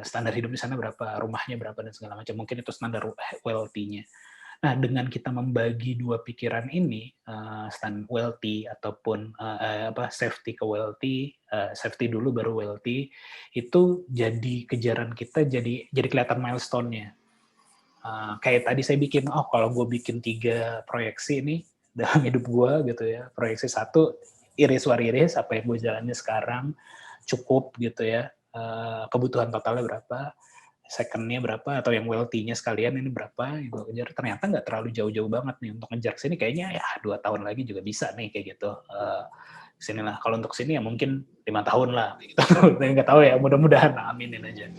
Standar hidup di sana berapa, rumahnya berapa dan segala macam. Mungkin itu standar wealthy-nya. Nah, dengan kita membagi 2 pikiran ini, stand wealthy ataupun safety ke wealthy, safety dulu baru wealthy, itu jadi kejaran kita, jadi kelihatan milestone-nya. Kayak tadi saya bikin, kalau gue bikin 3 proyeksi nih dalam hidup gue gitu ya. Proyeksi 1, iris wariris, apa yang gue jalani sekarang cukup gitu ya. Kebutuhan totalnya berapa, second-nya berapa, atau yang wealthy-nya sekalian ini berapa yang gue kejar. Ternyata nggak terlalu jauh-jauh banget nih untuk ngejar sini, kayaknya ya 2 tahun lagi juga bisa nih kayak gitu. Sini lah, kalau untuk sini ya mungkin 5 tahun lah gitu. Nggak tahu ya, mudah-mudahan, aminin aja.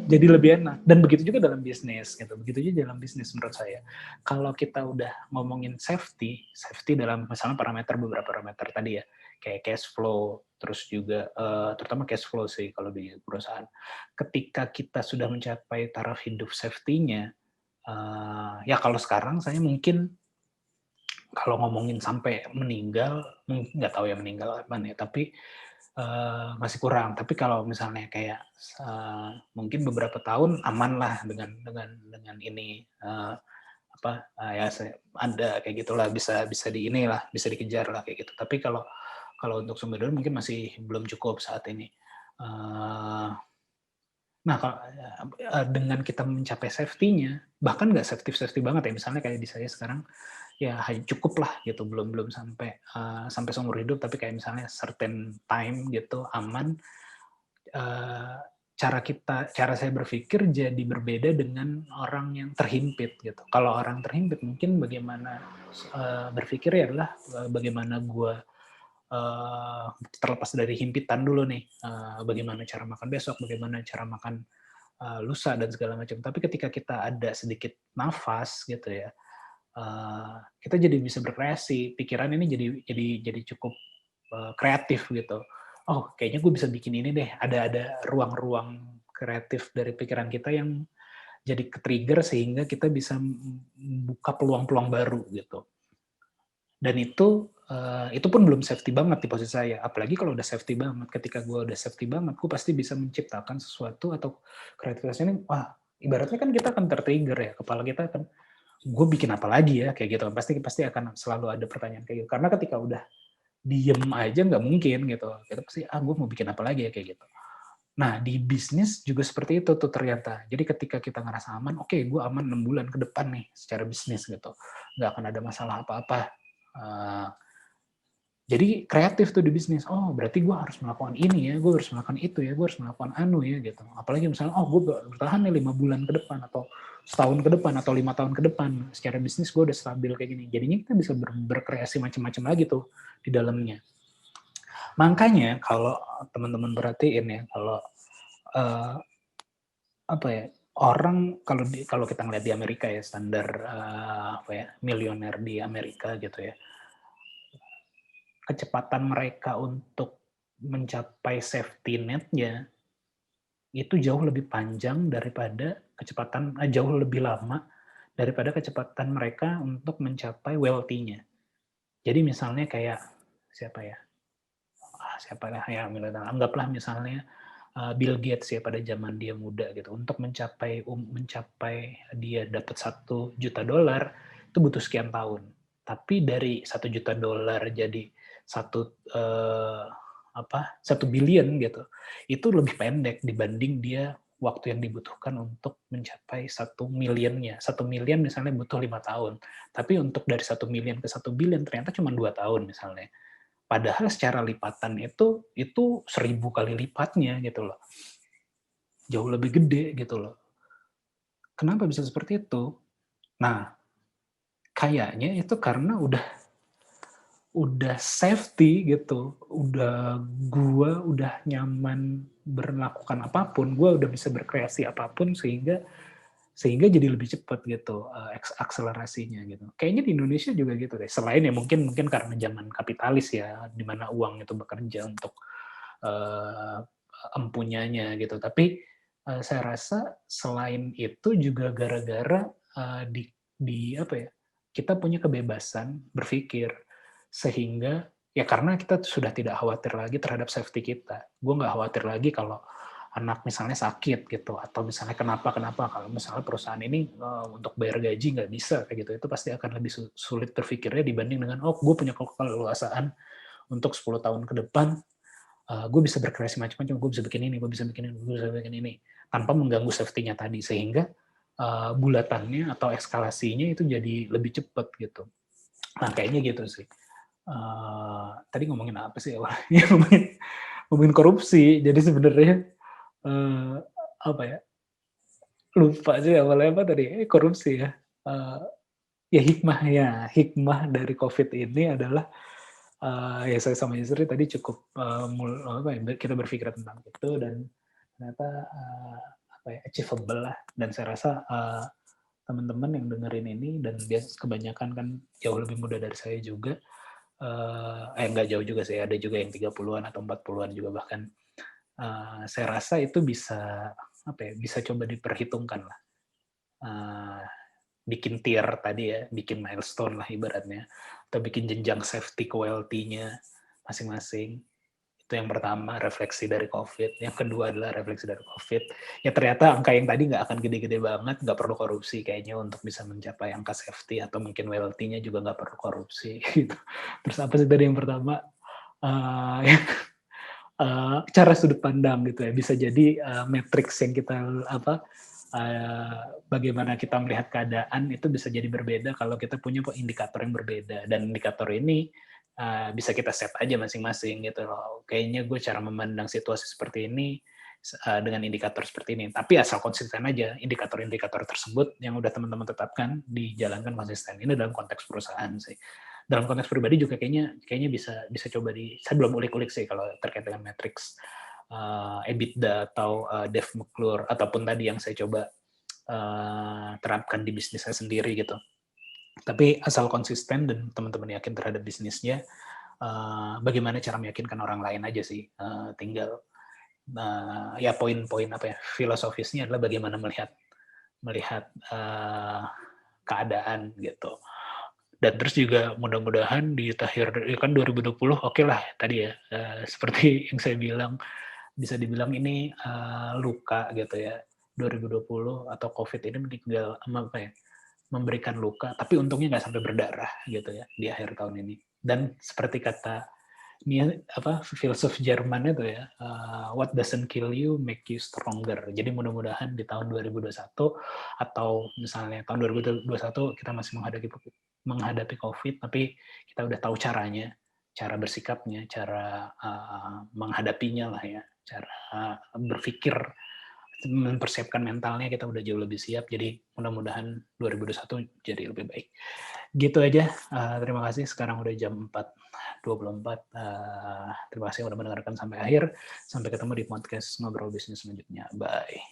Jadi lebih enak. Dan begitu juga dalam bisnis gitu. Begitu juga dalam bisnis menurut saya. Kalau kita udah ngomongin safety dalam misalnya beberapa parameter tadi ya, kayak cash flow, terus juga terutama cash flow sih kalau di perusahaan. Ketika kita sudah mencapai taraf hidup safety-nya, ya kalau sekarang saya mungkin kalau ngomongin sampai meninggal, nggak tahu ya meninggal apa ya, tapi masih kurang. Tapi kalau misalnya kayak mungkin beberapa tahun aman lah dengan ini ya ada kayak gitulah, bisa di inilah, bisa dikejar lah kayak gitu. Tapi kalau untuk sumber daya mungkin masih belum cukup saat ini. Nah, dengan kita mencapai safety-nya, bahkan nggak safety banget ya, misalnya kayak di saya sekarang, ya cukup lah gitu, belum sampai seumur hidup, tapi kayak misalnya certain time gitu, aman. Cara saya berpikir jadi berbeda dengan orang yang terhimpit gitu. Kalau orang terhimpit mungkin bagaimana berpikir ya adalah bagaimana gue terlepas dari himpitan dulu nih, bagaimana cara makan besok, bagaimana cara makan lusa dan segala macam. Tapi ketika kita ada sedikit nafas gitu ya, kita jadi bisa berkreasi. Pikiran ini jadi cukup kreatif gitu. Oh, kayaknya gue bisa bikin ini deh. Ada ruang-ruang kreatif dari pikiran kita yang jadi ke-trigger sehingga kita bisa buka peluang-peluang baru gitu. Dan itu pun belum safety banget di posisi saya. Apalagi kalau udah safety banget. Ketika gue udah safety banget, gue pasti bisa menciptakan sesuatu atau kreativitas ini. Wah, ibaratnya kan kita akan ter-trigger ya. Kepala kita akan, gue bikin apa lagi ya, kayak gitu. Pasti akan selalu ada pertanyaan kayak gitu. Karena ketika udah diem aja nggak mungkin gitu. Kita pasti, gue mau bikin apa lagi ya, kayak gitu. Nah, di bisnis juga seperti itu tuh ternyata. Jadi ketika kita ngerasa aman, oke, gue aman 6 bulan ke depan nih secara bisnis gitu. Nggak akan ada masalah apa-apa. Jadi kreatif tuh di bisnis. Oh, berarti gue harus melakukan ini ya, gue harus melakukan itu ya, gue harus melakukan anu ya gitu. Apalagi misalnya, gue bertahan nih 5 bulan ke depan atau setahun ke depan atau 5 tahun ke depan. Secara bisnis gue udah stabil kayak gini. Jadinya kita bisa berkreasi macam-macam lagi tuh di dalamnya. Makanya kalau teman-teman perhatiin ya, kalau orang kalau kita ngeliat di Amerika ya, standar milioner di Amerika gitu ya, kecepatan mereka untuk mencapai safety net-nya itu jauh lebih panjang daripada jauh lebih lama daripada kecepatan mereka untuk mencapai wealthy-nya. Jadi misalnya kayak siapa ya, anggaplah misalnya Bill Gates ya, pada zaman dia muda gitu, untuk mencapai dia dapat $1 juta itu butuh sekian tahun. Tapi dari $1 juta jadi 1 billion gitu, itu lebih pendek dibanding dia waktu yang dibutuhkan untuk mencapai 1 million-nya. 1 million misalnya butuh 5 tahun. Tapi untuk dari 1 million ke 1 billion ternyata cuma 2 tahun misalnya. Padahal secara lipatan itu 1000 kali lipatnya gitu loh. Jauh lebih gede gitu loh. Kenapa bisa seperti itu? Nah, kayaknya itu karena udah safety gitu. Gua udah nyaman melakukan apapun, gua udah bisa berkreasi apapun sehingga jadi lebih cepat gitu akselerasinya gitu. Kayaknya di Indonesia juga gitu deh. Selain ya mungkin karena zaman kapitalis ya, di mana uang itu bekerja untuk empunyanya gitu. Tapi saya rasa selain itu juga gara-gara kita punya kebebasan berpikir, sehingga ya karena kita sudah tidak khawatir lagi terhadap safety kita. Gue nggak khawatir lagi kalau anak misalnya sakit gitu, atau misalnya kenapa kalau misalnya perusahaan ini untuk bayar gaji nggak bisa kayak gitu, itu pasti akan lebih sulit berpikirnya dibanding dengan gue punya keleluasaan untuk 10 tahun ke depan, gue bisa berkreasi macam-macam, gue bisa bikin ini, gue bisa bikin ini tanpa mengganggu safety-nya tadi, sehingga bulatannya atau eskalasinya itu jadi lebih cepat gitu. Nah kayaknya gitu sih. Tadi ngomongin apa sih awalnya? ngomongin korupsi, jadi sebenarnya lupa sih awalnya apa tadi, korupsi ya. Hikmah dari COVID ini adalah ya saya sama istri tadi cukup kita berpikir tentang itu, dan ternyata achievable lah. Dan saya rasa teman-teman yang dengerin ini dan dia kebanyakan kan jauh lebih muda dari saya juga, nggak jauh juga sih, ada juga yang 30-an atau 40-an juga bahkan. Saya rasa itu bisa bisa coba diperhitungkan lah. Bikin tier tadi ya, bikin milestone lah ibaratnya, atau bikin jenjang safety ke wealthy-nya masing-masing. Itu yang pertama, refleksi dari COVID. Yang kedua adalah refleksi dari COVID. Ya ternyata angka yang tadi nggak akan gede-gede banget, nggak perlu korupsi kayaknya untuk bisa mencapai angka safety, atau mungkin wealthy-nya juga nggak perlu korupsi. Gitu. Terus apa sih tadi yang pertama? Cara sudut pandang gitu ya, bisa jadi matriks yang kita bagaimana kita melihat keadaan itu bisa jadi berbeda kalau kita punya indikator yang berbeda, dan indikator ini bisa kita set aja masing-masing gitu loh. Kayaknya gue cara memandang situasi seperti ini dengan indikator seperti ini, tapi asal konsisten aja indikator-indikator tersebut yang udah teman-teman tetapkan dijalankan konsisten. Ini dalam konteks perusahaan sih. Dalam konteks pribadi juga kayaknya bisa coba saya belum ulik-ulik sih kalau terkait dengan matriks EBITDA atau Dev McClure ataupun tadi yang saya coba terapkan di bisnis saya sendiri gitu. Tapi asal konsisten dan teman-teman yakin terhadap bisnisnya, bagaimana cara meyakinkan orang lain aja sih. Tinggal ya poin-poin filosofisnya adalah bagaimana melihat keadaan gitu. Dan terus juga mudah-mudahan di akhir kan 2020 oke lah tadi ya, seperti yang saya bilang, bisa dibilang ini luka gitu ya, 2020 atau COVID ini meninggal memberikan luka, tapi untungnya nggak sampai berdarah gitu ya di akhir tahun ini. Dan seperti kata filsuf Jerman itu ya, what doesn't kill you make you stronger. Jadi mudah-mudahan di tahun 2021 atau misalnya tahun 2021 kita masih menghadapi COVID, tapi kita udah tahu caranya, cara bersikapnya, cara menghadapinya lah ya, cara berpikir, mempersiapkan mentalnya kita udah jauh lebih siap. Jadi mudah-mudahan 2021 jadi lebih baik. Gitu aja. Terima kasih. Sekarang udah jam 4.24. Terima kasih udah mendengarkan sampai akhir. Sampai ketemu di podcast Ngobrol Bisnis selanjutnya. Bye.